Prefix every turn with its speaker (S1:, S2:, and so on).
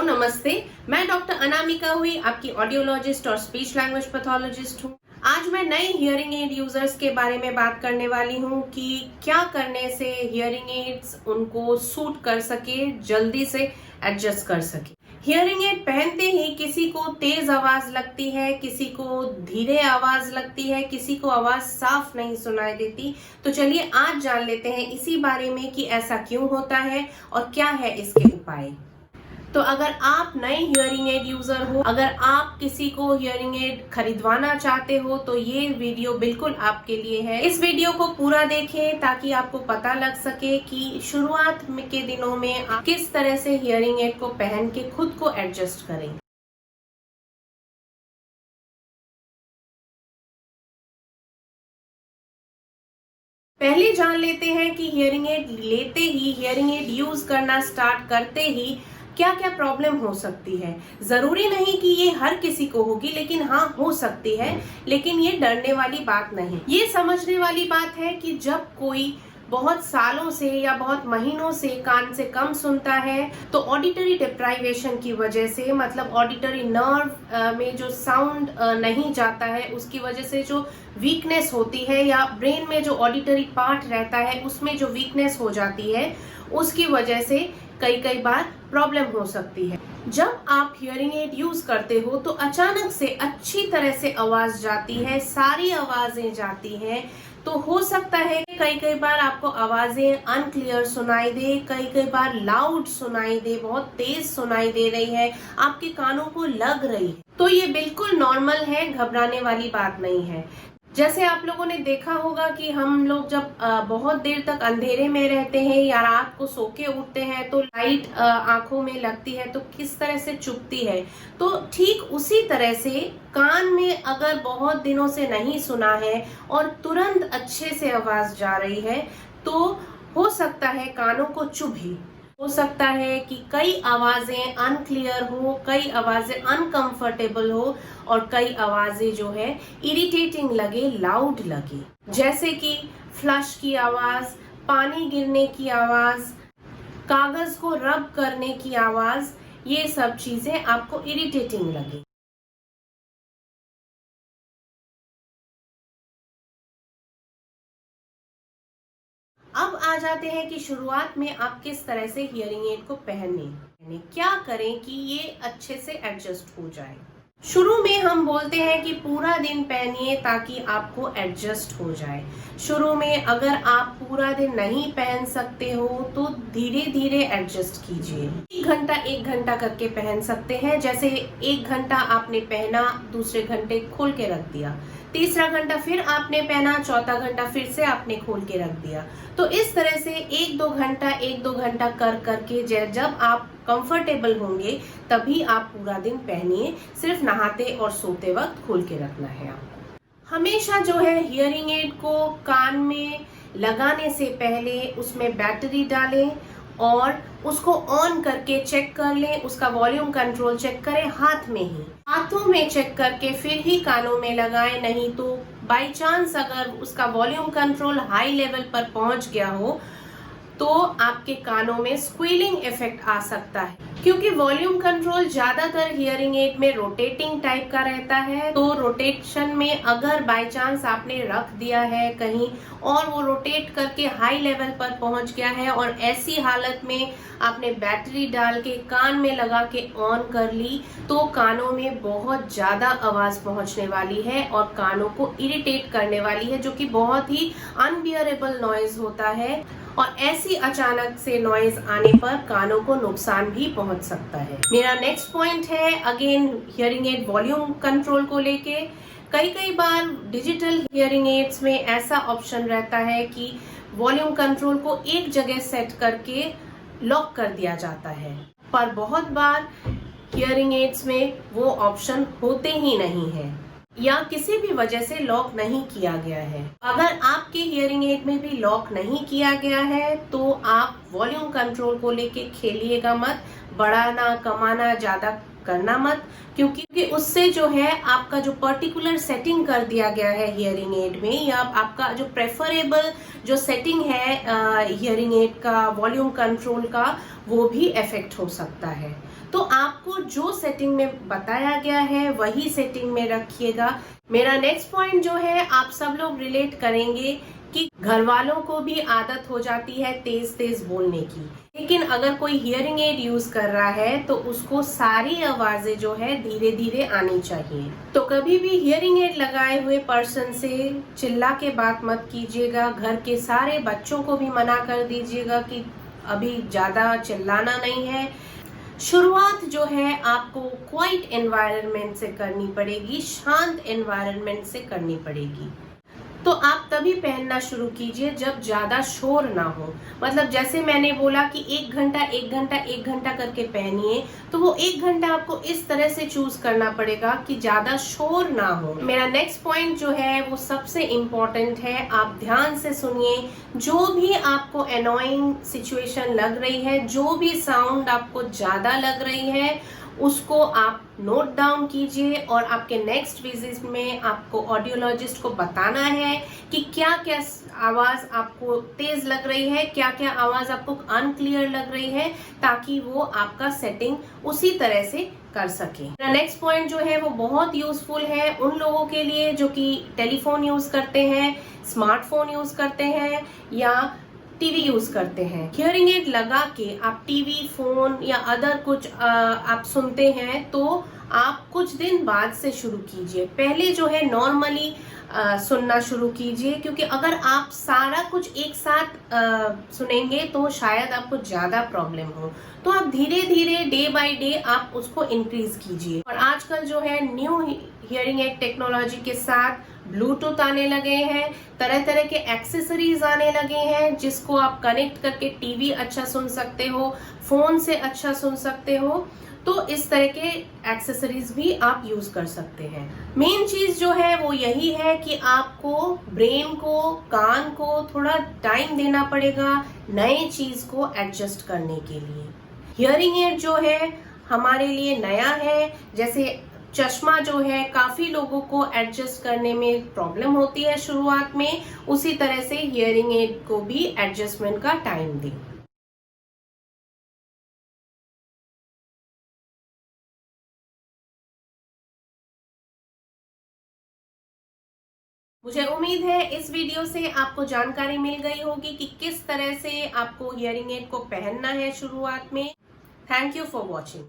S1: नमस्ते। मैं डॉक्टर अनामिका हुई, आपकी ऑडियोलॉजिस्ट और स्पीच लैंग्वेज पैथोलॉजिस्ट हूँ। आज मैं नए हियरिंग एड यूजर्स के बारे में बात करने वाली हूँ कि क्या करने से हियरिंग एड्स उनको सूट कर सके, जल्दी से एडजस्ट कर सके। हियरिंग एड पहनते ही किसी को तेज आवाज लगती है, किसी को धीरे आवाज लगती है, किसी को आवाज साफ नहीं सुनाई देती। तो चलिए आज जान लेते हैं इसी बारे में कि ऐसा क्यों होता है और क्या है इसके उपाय। तो अगर आप नए हियरिंग एड यूजर हो, अगर आप किसी को हियरिंग एड खरीदवाना चाहते हो तो ये वीडियो बिल्कुल आपके लिए है। इस वीडियो को पूरा देखें ताकि आपको पता लग सके कि शुरुआत के दिनों में आप किस तरह से हियरिंग एड को पहन के खुद को एडजस्ट करें। पहले जान लेते हैं कि हियरिंग एड लेते ही, हियरिंग एड यूज करना स्टार्ट करते ही क्या क्या प्रॉब्लम हो सकती है। जरूरी नहीं कि ये हर किसी को होगी, लेकिन हाँ हो सकती है। लेकिन ये डरने वाली बात नहीं, ये समझने वाली बात है कि जब कोई बहुत सालों से या बहुत महीनों से कान से कम सुनता है तो ऑडिटरी डिप्राइवेशन की वजह से, मतलब ऑडिटरी नर्व में जो साउंड नहीं जाता है उसकी वजह से जो वीकनेस होती है, या ब्रेन में जो ऑडिटरी पार्ट रहता है उसमें जो वीकनेस हो जाती है, उसकी वजह से कई बार प्रॉब्लम हो सकती है। जब आप हियरिंग एड यूज करते हो तो अचानक से अच्छी तरह से आवाज जाती है, सारी आवाजें जाती हैं, तो हो सकता है कई बार आपको आवाजें अनक्लियर सुनाई दे, कई बार लाउड सुनाई दे, बहुत तेज सुनाई दे रही है, आपके कानों को लग रही है। तो ये बिल्कुल नॉर्मल है, घबराने वाली बात नहीं है। जैसे आप लोगों ने देखा होगा कि हम लोग जब बहुत देर तक अंधेरे में रहते हैं या रात को सो के उठते हैं तो लाइट आंखों में लगती है तो किस तरह से चुभती है। तो ठीक उसी तरह से कान में अगर बहुत दिनों से नहीं सुना है और तुरंत अच्छे से आवाज जा रही है तो हो सकता है कानों को चुभे। हो सकता है कि कई आवाजें अनक्लियर हो, कई आवाजें अनकंफर्टेबल हो और कई आवाजें जो है इरिटेटिंग लगे, लाउड लगे। जैसे कि फ्लश की आवाज, पानी गिरने की आवाज, कागज को रब करने की आवाज, ये सब चीजें आपको इरिटेटिंग लगे। अब आ जाते हैं कि शुरुआत में आप किस तरह से हियरिंग एड को पहने, क्या करें कि ये अच्छे से एडजस्ट हो जाए। शुरू में हम बोलते हैं कि पूरा दिन पहनिए ताकि आपको एडजस्ट हो जाए। शुरू में अगर आप पूरा दिन नहीं पहन सकते हो तो धीरे धीरे एडजस्ट कीजिए। एक घंटा करके पहन सकते हैं। जैसे 1 घंटा आपने पहना, दूसरे घंटे खोल के रख दिया, तीसरा घंटा फिर आपने पहना, चौथा घंटा फिर से आपने खोल के रख दिया। तो इस तरह से 1-2 घंटा कर करके जब आप कंफर्टेबल होंगे तभी आप पूरा दिन पहनिए। सिर्फ नहाते और सोते वक्त खोल के रखना है आपको। हमेशा जो है हियरिंग एड को कान में लगाने से पहले उसमें बैटरी डालें और उसको ऑन करके चेक कर लें, उसका वॉल्यूम कंट्रोल चेक करें हाथ में ही। हाथों में चेक करके फिर ही कानों में लगाएं, नहीं तो बाय चांस अगर उसका वॉल्यूम कंट्रोल हाई लेवल पर पहुंच गया हो तो आपके कानों में स्क्वीलिंग इफेक्ट आ सकता है, क्योंकि वॉल्यूम कंट्रोल ज्यादातर हियरिंग एड में रोटेटिंग टाइप का रहता है। तो रोटेशन में अगर बाय चांस आपने रख दिया है कहीं और वो रोटेट करके हाई लेवल पर पहुंच गया है और ऐसी हालत में आपने बैटरी डाल के कान में लगा के ऑन कर ली तो कानों में बहुत ज्यादा आवाज पहुंचने वाली है और कानों को इरिटेट करने वाली है, जो कि बहुत ही अनबियरेबल नॉइज होता है। और ऐसी अचानक से नॉइज आने पर कानों को नुकसान भी पहुंच सकता है। मेरा नेक्स्ट पॉइंट है again hearing aid volume control को लेके। कई बार डिजिटल हियरिंग एड्स में ऐसा ऑप्शन रहता है कि वॉल्यूम कंट्रोल को एक जगह सेट करके लॉक कर दिया जाता है, पर बहुत बार हियरिंग एड्स में वो ऑप्शन होते ही नहीं है या किसी भी वजह से लॉक नहीं किया गया है। अगर आपके हियरिंग एड में भी लॉक नहीं किया गया है तो आप वॉल्यूम कंट्रोल को लेके खेलिएगा मत, बढ़ाना कमाना ज्यादा करना मत, क्योंकि उससे जो है आपका जो पर्टिकुलर सेटिंग कर दिया गया है हियरिंग एड में, या आपका जो प्रेफरेबल जो सेटिंग है हियरिंग एड का वॉल्यूम कंट्रोल का, वो भी इफेक्ट हो सकता है। तो आपको जो सेटिंग में बताया गया है वही सेटिंग में रखिएगा। मेरा नेक्स्ट पॉइंट जो है, आप सब लोग रिलेट करेंगे कि घर वालों को भी आदत हो जाती है तेज तेज बोलने की, लेकिन अगर कोई हियरिंग एड यूज कर रहा है तो उसको सारी आवाजें जो है धीरे धीरे आनी चाहिए। तो कभी भी हियरिंग एड लगाए हुए पर्सन से चिल्ला के बात मत कीजिएगा। घर के सारे बच्चों को भी मना कर दीजिएगा कि अभी ज्यादा चिल्लाना नहीं है। शुरुआत जो है आपको क्वाइट एनवायरनमेंट से करनी पड़ेगी, शांत एनवायरनमेंट से करनी पड़ेगी। तो आप तभी पहनना शुरू कीजिए जब ज्यादा शोर ना हो। मतलब जैसे मैंने बोला कि 1 घंटा करके पहनिए, तो वो 1 घंटा आपको इस तरह से चूज करना पड़ेगा कि ज्यादा शोर ना हो। मेरा नेक्स्ट पॉइंट जो है वो सबसे इम्पोर्टेंट है, आप ध्यान से सुनिए। जो भी आपको एनोइंग सिचुएशन लग रही है, जो भी साउंड आपको ज्यादा लग रही है, उसको आप नोट डाउन कीजिए और आपके नेक्स्ट विजिट में आपको ऑडियोलॉजिस्ट को बताना है कि क्या क्या आवाज आपको तेज लग रही है, क्या क्या आवाज आपको अनक्लियर लग रही है, ताकि वो आपका सेटिंग उसी तरह से कर सके। नेक्स्ट पॉइंट जो है वो बहुत यूजफुल है उन लोगों के लिए जो कि टेलीफोन यूज करते हैं, स्मार्टफोन यूज करते हैं या टीवी यूज करते हैं। हियरिंग एड लगा के आप टीवी, फोन या अदर कुछ आप सुनते हैं तो आप कुछ दिन बाद से शुरू कीजिए। पहले जो है नॉर्मली सुनना शुरू कीजिए, क्योंकि अगर आप सारा कुछ एक साथ सुनेंगे तो शायद आपको ज्यादा प्रॉब्लम हो। तो आप धीरे धीरे डे बाय डे आप उसको इंक्रीज कीजिए। और आजकल जो है न्यू हियरिंग एड टेक्नोलॉजी के साथ ब्लूटूथ आने लगे हैं, तरह तरह के एक्सेसरीज आने लगे हैं जिसको आप कनेक्ट करके टीवी अच्छा सुन सकते हो, फोन से अच्छा सुन सकते हो। तो इस तरह के एक्सेसरीज भी आप यूज कर सकते हैं। मेन चीज जो है वो यही है कि आपको ब्रेन को, कान को थोड़ा टाइम देना पड़ेगा नए चीज को एडजस्ट करने के लिए। हियरिंग एड जो है हमारे लिए नया है। जैसे चश्मा जो है काफी लोगों को एडजस्ट करने में प्रॉब्लम होती है शुरुआत में, उसी तरह से हियरिंग एड को भी एडजस्टमेंट का टाइम दें। मुझे उम्मीद है इस वीडियो से आपको जानकारी मिल गई होगी कि किस तरह से आपको हियरिंग एड को पहनना है शुरुआत में। Thank you for watching.